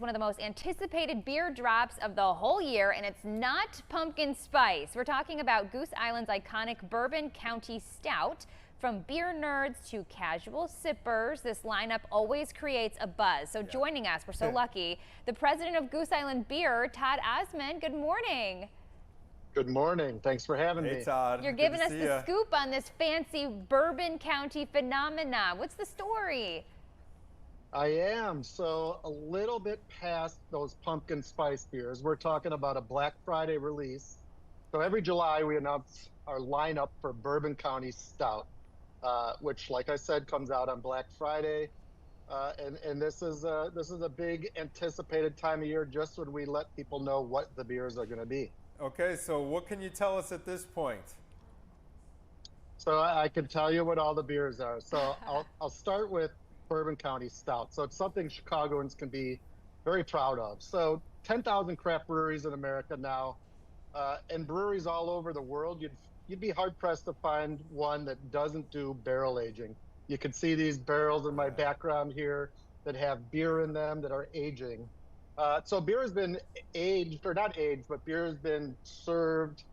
one of the most anticipated beer drops of the whole year, and it's not pumpkin spice. We're talking about Goose Island's iconic Bourbon County Stout. From beer nerds to casual sippers, this lineup always creates a buzz. So joining us, we're so lucky, the president of Goose Island Beer, Todd Ahsmann. Good morning. Good morning. Thanks for having me. Hey, Todd. You're giving us the scoop on this fancy Bourbon County phenomena. What's the story? I am. So a little bit past those pumpkin spice beers. We're talking about a Black Friday release. So every July we announce our lineup for Bourbon County Stout, which, like I said, comes out on Black Friday. And this is a big anticipated time of year, just when we let people know what the beers are going to be. Okay, so what can you tell us at this point? So I can tell you what all the beers are. So I'll start with Bourbon County Stout. So it's something Chicagoans can be very proud of. So 10,000 craft breweries in America now, and breweries all over the world. You'd be hard pressed to find one that doesn't do barrel aging. You can see these barrels in my background here that have beer in them that are aging. So beer has been aged, or not aged, but beer has been served,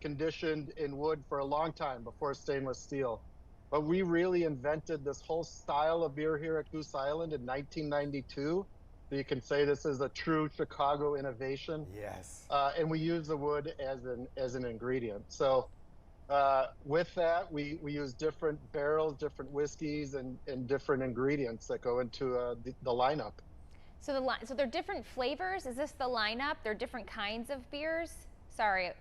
conditioned in wood for a long time before stainless steel. But we really invented this whole style of beer here at Goose Island in 1992. So you can say this is a true Chicago innovation. Yes. And we use the wood as an ingredient. So with that, we use different barrels, different whiskeys, and different ingredients that go into the lineup. So they're different flavors. Is this the lineup? They're different kinds of beers? Sorry,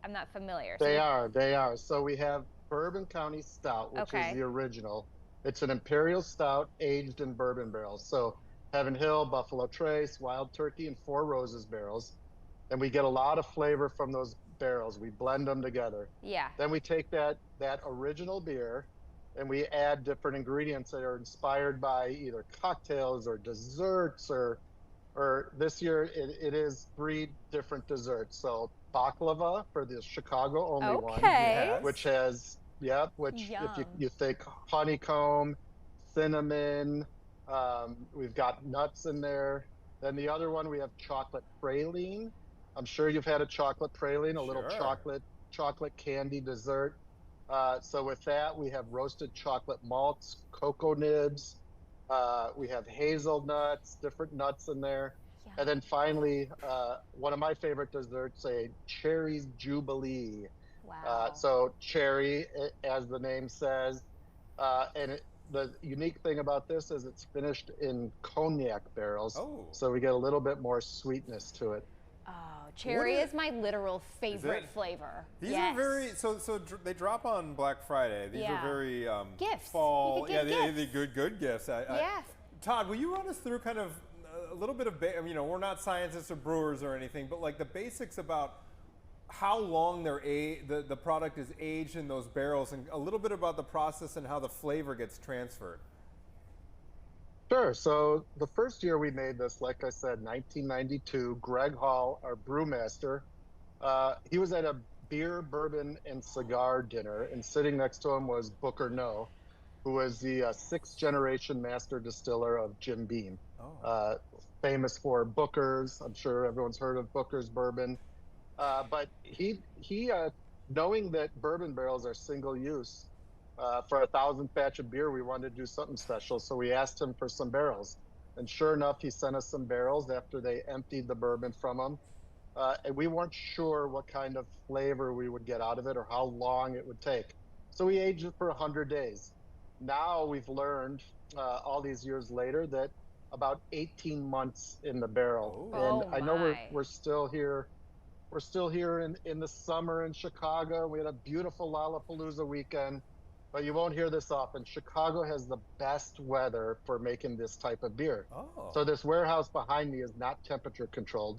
I'm not familiar. They are. So we have Bourbon County Stout, which is the original. It's an imperial stout aged in bourbon barrels. So Heaven Hill, Buffalo Trace, Wild Turkey, and Four Roses barrels. And we get a lot of flavor from those barrels. We blend them together. Yeah. Then we take that original beer and we add different ingredients that are inspired by either cocktails or desserts, or this year it is 3 different desserts. So baklava for the Chicago only one, which has, if you think honeycomb, cinnamon, we've got nuts in there. Then the other one, we have chocolate praline. I'm sure you've had a chocolate praline, a little chocolate candy dessert. So with that, we have roasted chocolate malts, cocoa nibs. We have hazelnuts, different nuts in there. Yeah. And then finally, one of my favorite desserts, a cherries jubilee. Wow. So cherry, as the name says, and the unique thing about this is it's finished in cognac barrels. Oh. So we get a little bit more sweetness to it. Oh, cherry is my literal favorite flavor. These are very, so they drop on Black Friday. These are very gifts. Fall. They're good gifts. Todd, will you run us through kind of a little bit of, we're not scientists or brewers or anything, but like the basics about how long the product is aged in those barrels, and a little bit about the process and how the flavor gets transferred. Sure. So the first year we made this, like I said, 1992, Greg Hall, our brewmaster, he was at a beer, bourbon, and cigar dinner, and sitting next to him was Booker No, who was the 6th generation master distiller of Jim Beam, famous for Booker's. I'm sure everyone's heard of Booker's bourbon. But he knowing that bourbon barrels are single use, for a 1,000th batch of beer, we wanted to do something special. So we asked him for some barrels. And sure enough, he sent us some barrels after they emptied the bourbon from them. And we weren't sure what kind of flavor we would get out of it or how long it would take. So we aged it for 100 days. Now we've learned, all these years later, that about 18 months in the barrel. And I know we're still here. We're still here in the summer in Chicago. We had a beautiful Lollapalooza weekend. But you won't hear this often. Chicago has the best weather for making this type of beer. So this warehouse behind me is not temperature controlled.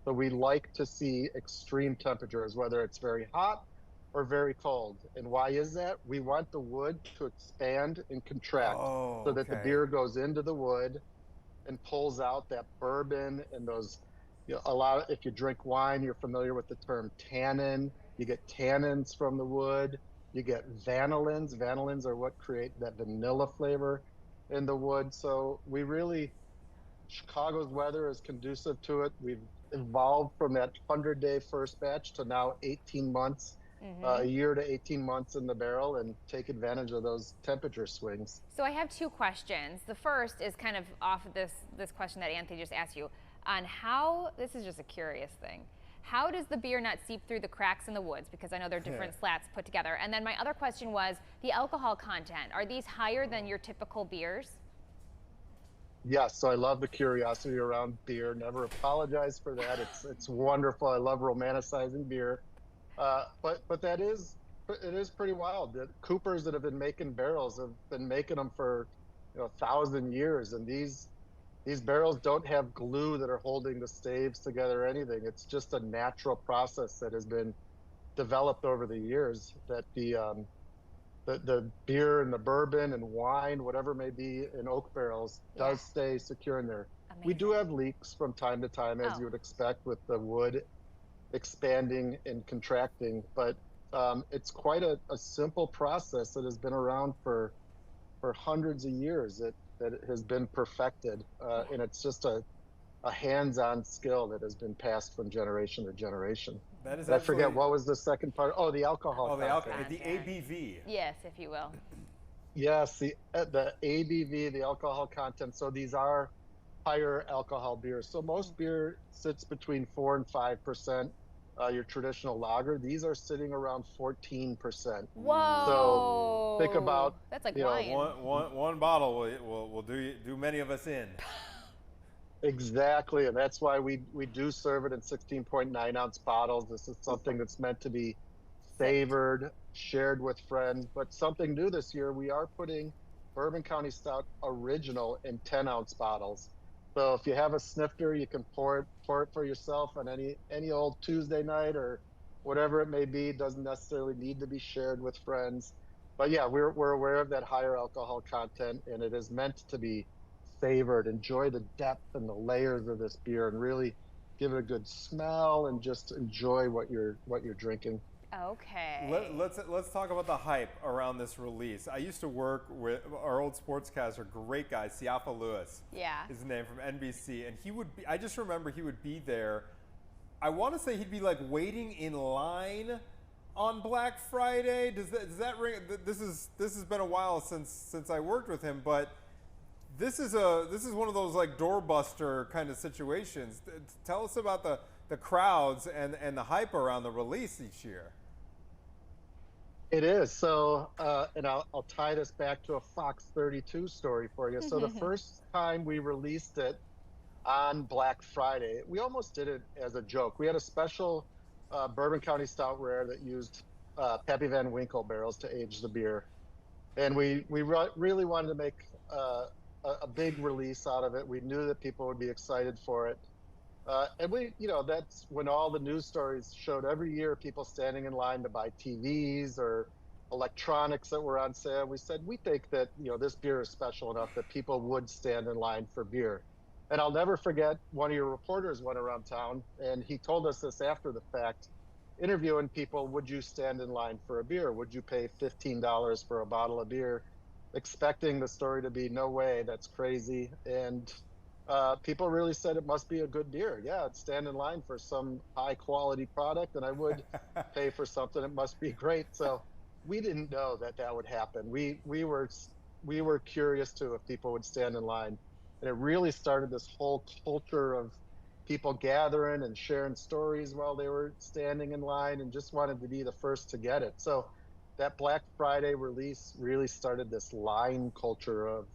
So we like to see extreme temperatures, whether it's very hot or very cold. And why is that? We want the wood to expand and contract so that the beer goes into the wood and pulls out that bourbon and those, if you drink wine, you're familiar with the term tannin. You get tannins from the wood. You get vanillins. Vanillins are what create that vanilla flavor in the wood. So we really Chicago's weather is conducive to it. We've evolved from that 100-day first batch to now 18 months, a year to 18 months in the barrel, and take advantage of those temperature swings. So I have two questions. The first is kind of off of this question that Anthony just asked you on how, this is just a curious thing, how does the beer not seep through the cracks in the woods? Because I know they're different slats put together. And then my other question was the alcohol content. Are these higher than your typical beers? Yes, so I love the curiosity around beer. Never apologize for that. It's wonderful. I love romanticizing beer, but it is pretty wild. The coopers that have been making barrels have been making them for 1,000 years, and these barrels don't have glue that are holding the staves together or anything. It's just a natural process that has been developed over the years, that the beer and the bourbon and wine, whatever may be in oak barrels, does stay secure in there. Amazing. We do have leaks from time to time, as you would expect with the wood expanding and contracting, but it's quite a simple process that has been around for hundreds of years. That it has been perfected, and it's just a hands-on skill that has been passed from generation to generation. That is I forget, what was the second part? Oh, the alcohol. Oh, the alcohol, the ABV. Yes, if you will. Yes, the ABV, the alcohol content. So these are higher alcohol beers. So most beer sits between 4 and 5%. Your traditional lager, these are sitting around 14%. Whoa! So think about, that's like wine. One bottle will do many of us in. Exactly, and that's why we do serve it in 16.9 ounce bottles. This is something that's meant to be savored, shared with friends. But something new this year, we are putting Bourbon County Stout Original in 10 ounce bottles. So if you have a snifter, you can pour it for yourself on any old Tuesday night or whatever it may be. It doesn't necessarily need to be shared with friends. But yeah, we're aware of that higher alcohol content, and it is meant to be savored. Enjoy the depth and the layers of this beer, and really give it a good smell, and just enjoy what you're drinking. Okay. Let's talk about the hype around this release. I used to work with our old sportscaster, great guy, Siafa Lewis. Yeah. Is his name, from NBC, and he would be. I just remember he would be there. I want to say he'd be like waiting in line on Black Friday. Does that ring? This has been a while since I worked with him, but this is one of those like doorbuster kind of situations. Tell us about the crowds and the hype around the release each year. It is. So, and I'll tie this back to a Fox 32 story for you. So the first time we released it on Black Friday, we almost did it as a joke. We had a special Bourbon County Stout Rare that used Pappy Van Winkle barrels to age the beer. And we really wanted to make a big release out of it. We knew that people would be excited for it. And that's when all the news stories showed every year people standing in line to buy TVs or electronics that were on sale. We said, we think that, this beer is special enough that people would stand in line for beer. And I'll never forget, one of your reporters went around town and he told us this after the fact, interviewing people, would you stand in line for a beer? Would you pay $15 for a bottle of beer? Expecting the story to be, no way, that's crazy. And people really said it must be a good beer. Yeah, I'd stand in line for some high quality product, and I would pay for something that must be great. So we didn't know that would happen. We were curious too if people would stand in line, and it really started this whole culture of people gathering and sharing stories while they were standing in line, and just wanted to be the first to get it. So that Black Friday release really started this line culture of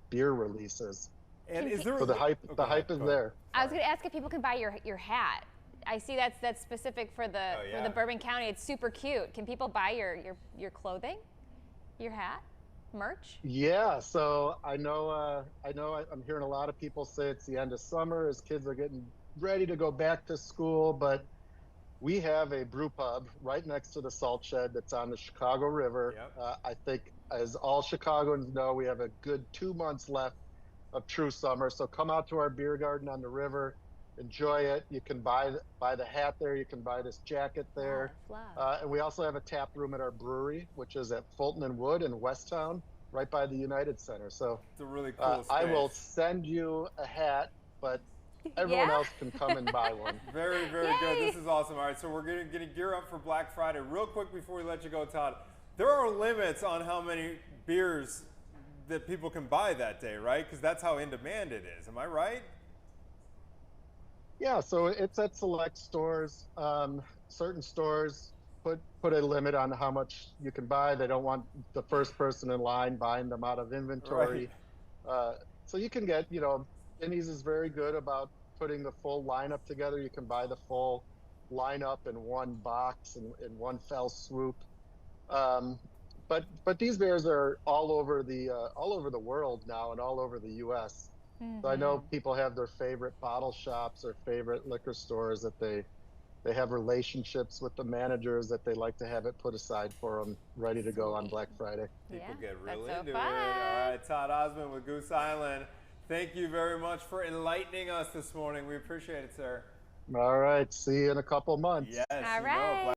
beer releases. And is there so the hype is there. I was going to ask if people can buy your hat. I see that's specific for the Bourbon County. It's super cute. Can people buy your clothing, your hat, merch? Yeah. So I know I'm hearing a lot of people say it's the end of summer as kids are getting ready to go back to school, but we have a brew pub right next to the salt shed that's on the Chicago River. Yep. I think, as all Chicagoans know, we have a good 2 months left of true summer. So come out to our beer garden on the river, enjoy it. You can buy the hat there. You can buy this jacket there. And we also have a tap room at our brewery, which is at Fulton and Wood in Westtown. right by the United Center. So it's a really cool space. I will send you a hat, but everyone else can come and buy one. Very, very good. This is awesome. All right, so we're going to gear up for Black Friday. Real quick before we let you go, Todd, there are limits on how many beers that people can buy that day, right? Because that's how in demand it is. Am I right? Yeah, so it's at select stores. Certain stores put a limit on how much you can buy. They don't want the first person in line buying them out of inventory. Right. So you can get, you know, Denny's is very good about putting the full lineup together. You can buy the full lineup in one box in one fell swoop. But these beers are all over the world now and all over the U.S. Mm-hmm. So I know people have their favorite bottle shops or favorite liquor stores that they have relationships with the managers that they like to have it put aside for them, ready to go on Black Friday. People get really into it. All right, Todd Ahsmann with Goose Island. Thank you very much for enlightening us this morning. We appreciate it, sir. All right. See you in a couple months. Yes. All right.